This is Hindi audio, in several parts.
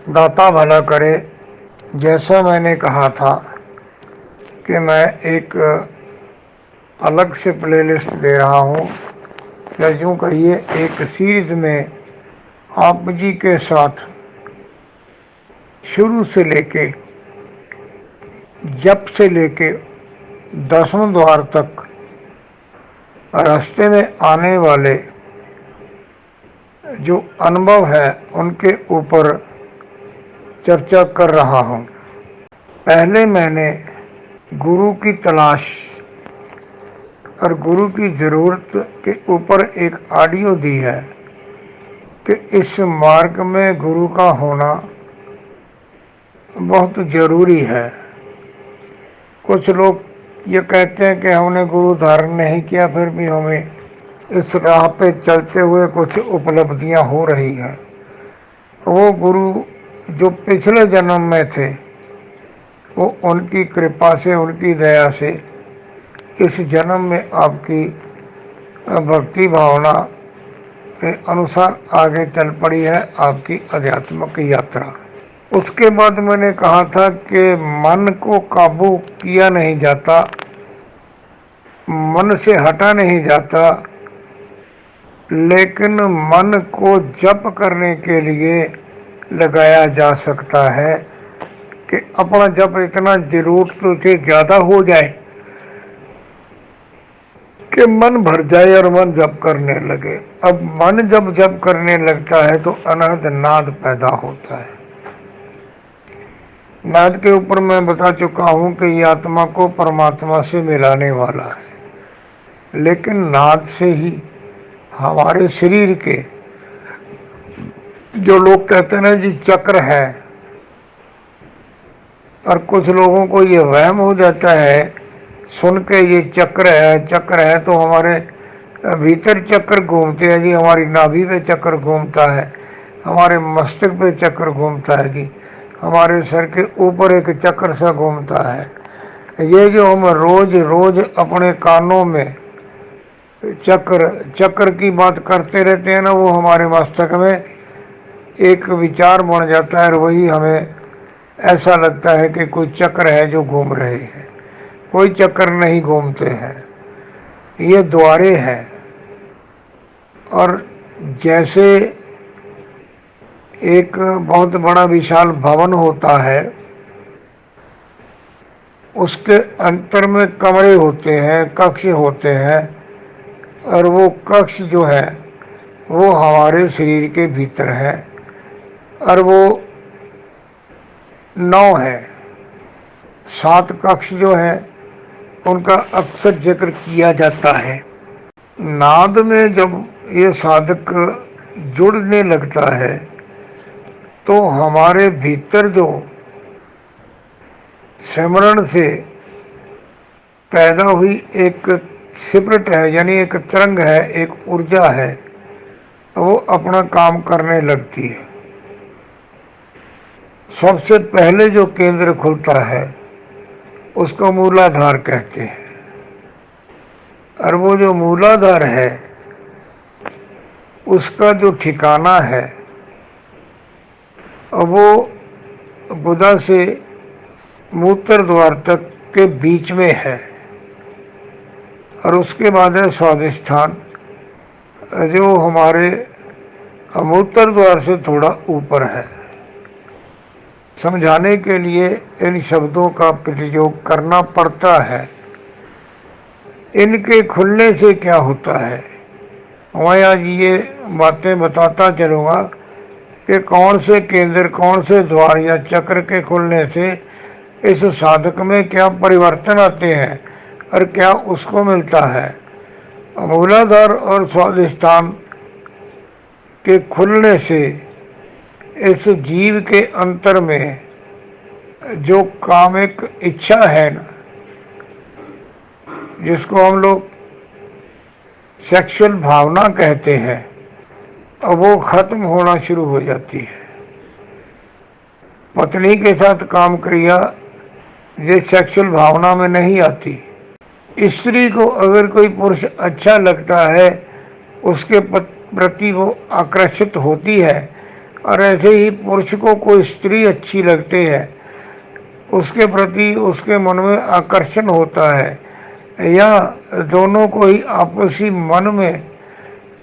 दाता भला करे। जैसा मैंने कहा था कि मैं एक अलग से प्लेलिस्ट दे रहा हूँ, या यूँ कहिए एक सीरीज में आप जी के साथ शुरू से लेके जप से लेके 10वें द्वार तक रास्ते में आने वाले जो अनुभव है उनके ऊपर चर्चा कर रहा हूँ। पहले मैंने गुरु की तलाश और गुरु की ज़रूरत के ऊपर एक ऑडियो दी है कि इस मार्ग में गुरु का होना बहुत ज़रूरी है। कुछ लोग ये कहते हैं कि हमने गुरु धारण नहीं किया, फिर भी हमें इस राह पे चलते हुए कुछ उपलब्धियां हो रही हैं। वो गुरु जो पिछले जन्म में थे, वो उनकी कृपा से, उनकी दया से इस जन्म में आपकी भक्ति भावना के अनुसार आगे चल पड़ी है आपकी आध्यात्मिक यात्रा। उसके बाद मैंने कहा था कि मन को काबू किया नहीं जाता, मन से हटा नहीं जाता, लेकिन मन को जप करने के लिए लगाया जा सकता है कि अपना जप इतना जरूरत से ज़्यादा हो जाए कि मन भर जाए और मन जप करने लगे। अब मन जब जप करने लगता है तो अनहद नाद पैदा होता है। नाद के ऊपर मैं बता चुका हूँ कि ये आत्मा को परमात्मा से मिलाने वाला है, लेकिन नाद से ही हमारे शरीर के जो लोग कहते हैं ना जी चक्र है, और कुछ लोगों को ये वहम हो जाता है सुन के ये चक्र है तो हमारे भीतर चक्र घूमते हैं जी, हमारी नाभि पे चक्र घूमता है, हमारे मस्तिष्क पे चक्र घूमता है जी, हमारे सर के ऊपर एक चक्र सा घूमता है। ये जो हम रोज रोज अपने कानों में चक्र की बात करते रहते हैं ना, वो हमारे मस्तिष्क में एक विचार बन जाता है और वही हमें ऐसा लगता है कि कोई चक्र है जो घूम रहे हैं। कोई चक्र नहीं घूमते हैं, ये द्वारे हैं। और जैसे एक बहुत बड़ा विशाल भवन होता है, उसके अंतर में कमरे होते हैं, कक्ष होते हैं, और वो कक्ष जो है वो हमारे शरीर के भीतर है, और वो 9 है। 7 कक्ष जो है उनका अक्सर जिक्र किया जाता है। नाद में जब ये साधक जुड़ने लगता है तो हमारे भीतर जो सिमरण से पैदा हुई एक स्पिरिट है, यानी एक तरंग है, एक ऊर्जा है, वो अपना काम करने लगती है। सबसे पहले जो केंद्र खुलता है उसको मूलाधार कहते हैं, और वो जो मूलाधार है उसका जो ठिकाना है वो गुदा से मूत्र द्वार तक के बीच में है, और उसके बाद है स्वादिष्ठान जो हमारे मूत्र द्वार से थोड़ा ऊपर है। समझाने के लिए इन शब्दों का प्रयोग करना पड़ता है। इनके खुलने से क्या होता है, मैं आज ये बातें बताता चलूँगा कि कौन से केंद्र, कौन से द्वार या चक्र के खुलने से इस साधक में क्या परिवर्तन आते हैं और क्या उसको मिलता है। मूलाधार और स्वादिष्ठान के खुलने से इस जीव के अंतर में जो कामिक इच्छा है ना, जिसको हम लोग सेक्सुअल भावना कहते हैं, वो खत्म होना शुरू हो जाती है। पत्नी के साथ काम क्रिया ये सेक्सुअल भावना में नहीं आती। स्त्री को अगर कोई पुरुष अच्छा लगता है, उसके प्रति वो आकर्षित होती है, और ऐसे ही पुरुष को कोई स्त्री अच्छी लगती है, उसके प्रति उसके मन में आकर्षण होता है, या दोनों को ही आपसी मन में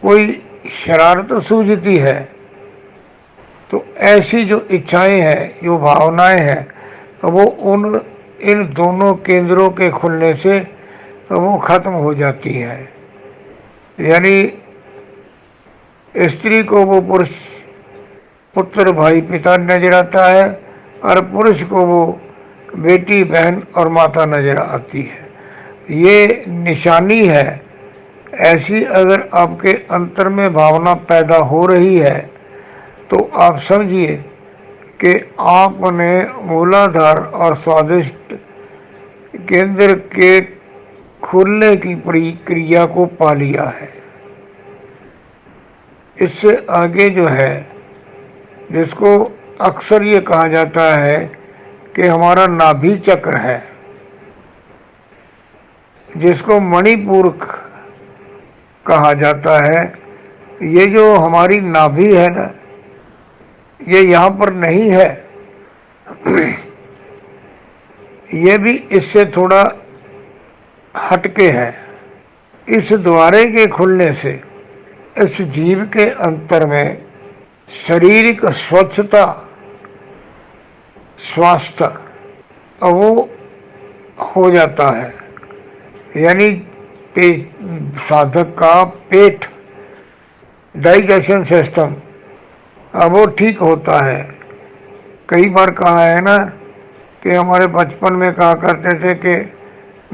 कोई शरारत सूझती है, तो ऐसी जो इच्छाएं हैं, जो भावनाएं हैं, वो इन दोनों केंद्रों के खुलने से वो खत्म हो जाती है। यानी स्त्री को वो पुरुष पुत्र भाई पिता नजर आता है, और पुरुष को वो बेटी बहन और माता नजर आती है। ये निशानी है। ऐसी अगर आपके अंतर में भावना पैदा हो रही है तो आप समझिए कि आपने मूलाधार और स्वादिष्ट केंद्र के खुलने की प्रक्रिया को पा लिया है। इससे आगे जो है, जिसको अक्सर ये कहा जाता है कि हमारा नाभि चक्र है, जिसको मणिपुर कहा जाता है, ये जो हमारी नाभि है ना, ये यहाँ पर नहीं है। ये भी इससे थोड़ा हटके है। इस द्वारे के खुलने से इस जीव के अंतर में शारीरिक स्वच्छता, स्वास्थ्य वो हो जाता है। यानी साधक का पेट, डाइजेशन सिस्टम अब वो ठीक होता है। कई बार कहा है ना कि हमारे बचपन में कहा करते थे कि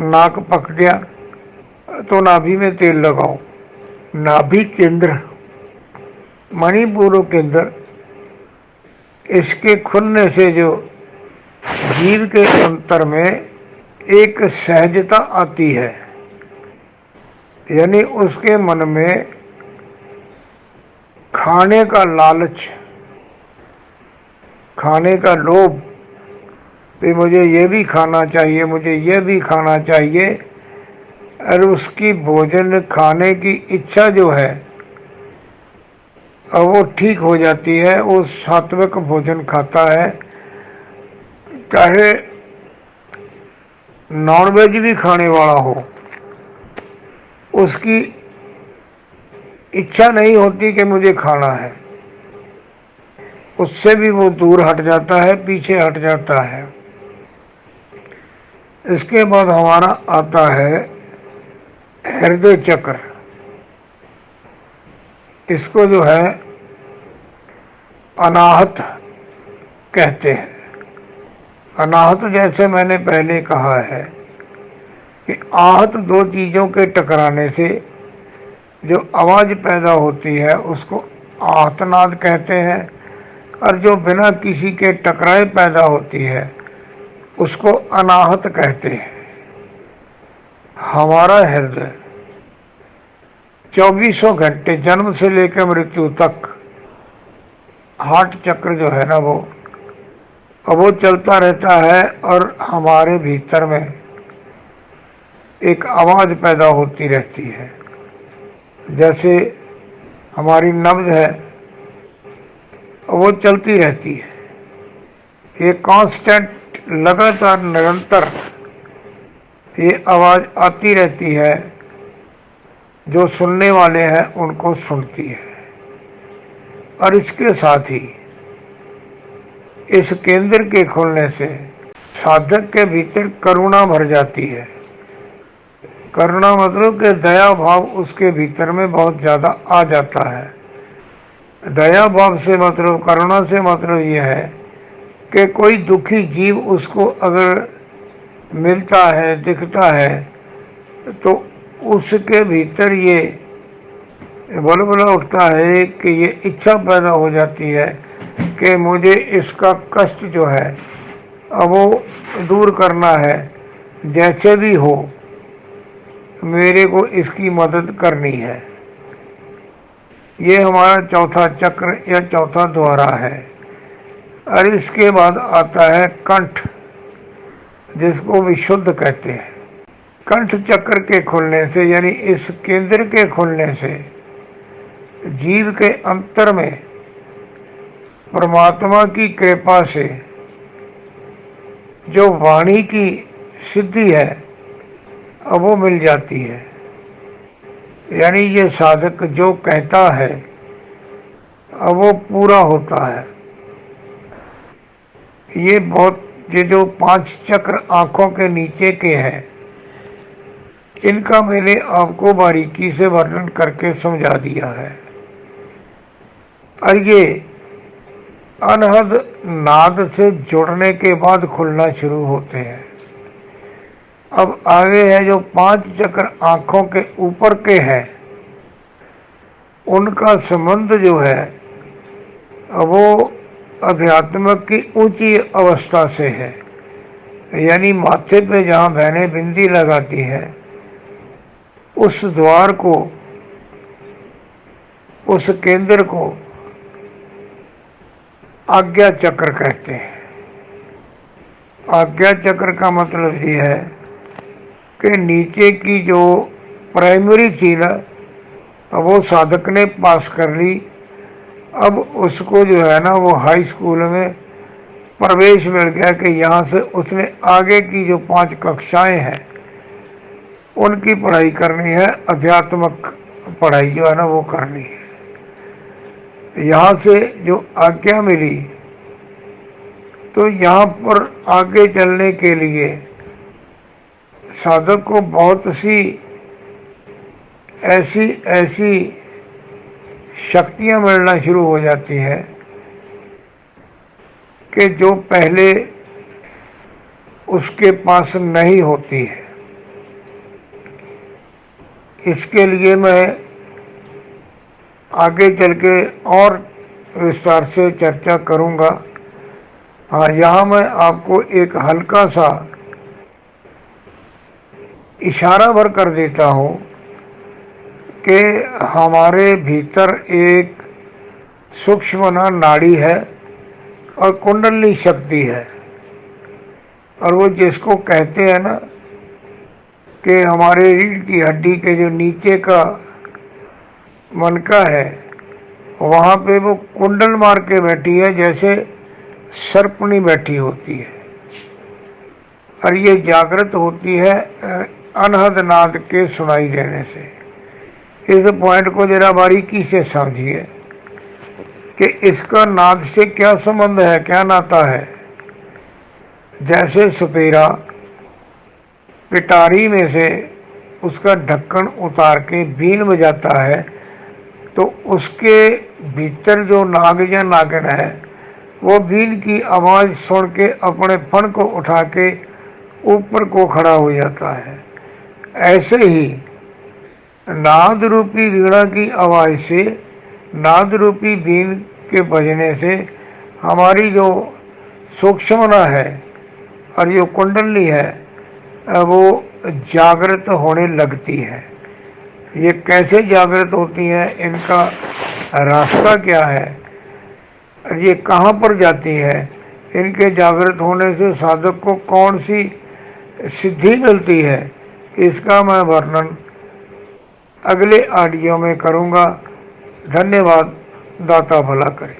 नाक पक गया तो नाभि में तेल लगाओ। नाभि केंद्र, मणिपुर केंद्र, इसके खुलने से जो जीव के अंतर में एक सहजता आती है, यानी उसके मन में खाने का लालच, खाने का लोभ, कि मुझे ये भी खाना चाहिए, मुझे ये भी खाना चाहिए, और उसकी भोजन खाने की इच्छा जो है अब वो ठीक हो जाती है। वो सात्विक भोजन खाता है, चाहे नॉनवेज भी खाने वाला हो, उसकी इच्छा नहीं होती कि मुझे खाना है, उससे भी वो दूर हट जाता है, पीछे हट जाता है। इसके बाद हमारा आता है हृदय चक्र। इसको जो है अनाहत कहते हैं। अनाहत, जैसे मैंने पहले कहा है कि आहत दो चीज़ों के टकराने से जो आवाज़ पैदा होती है उसको आहतनाद कहते हैं, और जो बिना किसी के टकराए पैदा होती है उसको अनाहत कहते हैं। हमारा हृदय 24 घंटे जन्म से लेकर मृत्यु तक हार्ट चक्र जो है ना, वो चलता रहता है, और हमारे भीतर में एक आवाज़ पैदा होती रहती है। जैसे हमारी नब्ज़ है वो चलती रहती है, ये कांस्टेंट, लगातार निरंतर ये आवाज़ आती रहती है, जो सुनने वाले हैं उनको सुनती है। और इसके साथ ही इस केंद्र के खुलने से साधक के भीतर करुणा भर जाती है। करुणा मतलब कि दया भाव उसके भीतर में बहुत ज़्यादा आ जाता है। दया भाव से मतलब, करुणा से मतलब ये है कि कोई दुखी जीव उसको अगर मिलता है, दिखता है, तो उसके भीतर ये बुलबुला उठता है कि ये इच्छा पैदा हो जाती है कि मुझे इसका कष्ट जो है अब वो दूर करना है, जैसे भी हो मेरे को इसकी मदद करनी है। ये हमारा चौथा चक्र या चौथा द्वारा है। और इसके बाद आता है कंठ, जिसको विशुद्ध कहते हैं। कंठ चक्र के खुलने से, यानी इस केंद्र के खुलने से जीव के अंतर में परमात्मा की कृपा से जो वाणी की सिद्धि है अब वो मिल जाती है। यानी ये साधक जो कहता है अब वो पूरा होता है। ये जो 5 चक्र आंखों के नीचे के हैं, इनका मैंने आपको बारीकी से वर्णन करके समझा दिया है। और ये अनहद नाद से जुड़ने के बाद खुलना शुरू होते हैं। अब आगे है जो 5 चक्र आंखों के ऊपर के हैं, उनका संबंध जो है वो अध्यात्म की ऊंची अवस्था से है। यानी माथे पे जहाँ बहनें बिंदी लगाती है, उस द्वार को, उस केंद्र को आज्ञा चक्र कहते हैं। आज्ञा चक्र का मतलब ये है कि नीचे की जो प्राइमरी चीज है वो साधक ने पास कर ली। अब उसको जो है ना वो हाई स्कूल में प्रवेश मिल गया कि यहाँ से उसने आगे की जो 5 कक्षाएं हैं उनकी पढ़ाई करनी है, अध्यात्मक पढ़ाई जो है ना वो करनी है। यहाँ से जो आज्ञा मिली तो यहाँ पर आगे चलने के लिए साधक को बहुत सी ऐसी शक्तियाँ मिलना शुरू हो जाती हैं कि जो पहले उसके पास नहीं होती है। इसके लिए मैं आगे चल के और विस्तार से चर्चा करूँगा। हाँ, यहाँ मैं आपको एक हल्का सा इशारा भर कर देता हूँ कि हमारे भीतर एक सूक्ष्म नाड़ी है और कुंडली शक्ति है। और वो जिसको कहते हैं ना कि हमारे रीढ़ की हड्डी के जो नीचे का मनका है वहाँ पे वो कुंडल मार के बैठी है, जैसे सर्पणी बैठी होती है। और ये जागृत होती है अनहद नाद के सुनाई देने से। इस पॉइंट को जरा बारीकी से समझिए कि इसका नाद से क्या संबंध है, क्या नाता है। जैसे सपेरा पिटारी में से उसका ढक्कन उतार के बीन बजाता है तो उसके भीतर जो नाग या नागिन है वो बीन की आवाज़ सुन के अपने फण को उठा के ऊपर को खड़ा हो जाता है। ऐसे ही नाद रूपी वीणा की आवाज़ से, नाद रूपी बीन के बजने से हमारी जो सूक्ष्मता है और जो कुंडली है वो जागृत होने लगती है। ये कैसे जागृत होती है, इनका रास्ता क्या है और ये कहाँ पर जाती है, इनके जागृत होने से साधक को कौन सी सिद्धि मिलती है, इसका मैं वर्णन अगले ऑडियो में करूँगा। धन्यवाद। दाता भला करे।